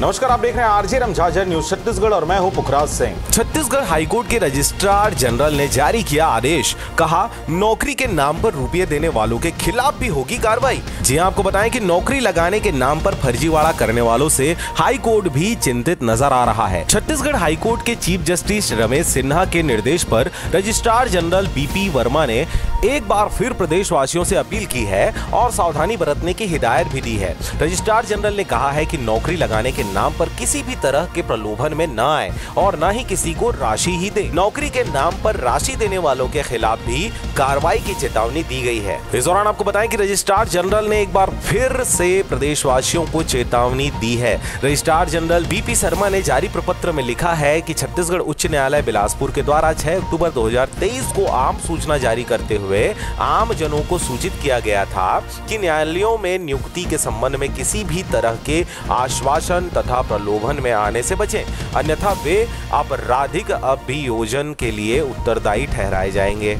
नमस्कार, आप देख रहे हैं आरजे रमझाझर न्यूज छत्तीसगढ़ और मैं हूं पुखराज सिंह। छत्तीसगढ़ हाईकोर्ट के रजिस्ट्रार जनरल ने जारी किया आदेश, कहा नौकरी के नाम पर रुपये देने वालों के खिलाफ भी होगी कार्रवाई। जी हां, आपको बताएं कि नौकरी लगाने के नाम पर फर्जीवाड़ा करने वालों से हाईकोर्ट भी चिंतित नजर आ रहा है। छत्तीसगढ़ हाईकोर्ट के चीफ जस्टिस रमेश सिन्हा के निर्देश पर रजिस्ट्रार जनरल बीपी वर्मा ने एक बार फिर प्रदेशवासियों से अपील की है और सावधानी बरतने की हिदायत भी दी है। रजिस्ट्रार जनरल ने कहा है कि नौकरी लगाने के नाम पर किसी भी तरह के प्रलोभन में न आए और न ही किसी को राशि ही दे। नौकरी के नाम पर राशि देने वालों के खिलाफ भी कार्रवाई की चेतावनी दी गई है। इस दौरान आपको बताएं कि रजिस्ट्रार जनरल ने एक बार फिर से प्रदेशवासियों को चेतावनी दी है। रजिस्ट्रार जनरल बीपी शर्मा ने जारी प्रपत्र में लिखा है कि छत्तीसगढ़ उच्च न्यायालय बिलासपुर के द्वारा 6 अक्टूबर 2023 को आम सूचना जारी करते हुए आम जनों को सूचित किया गया था कि न्यायालयों में नियुक्ति के संबंध में किसी भी तरह के आश्वासन तथा प्रलोभन में आने से बचें, अन्यथा वे आपराधिक अभियोजन के लिए उत्तरदायी ठहराए जाएंगे।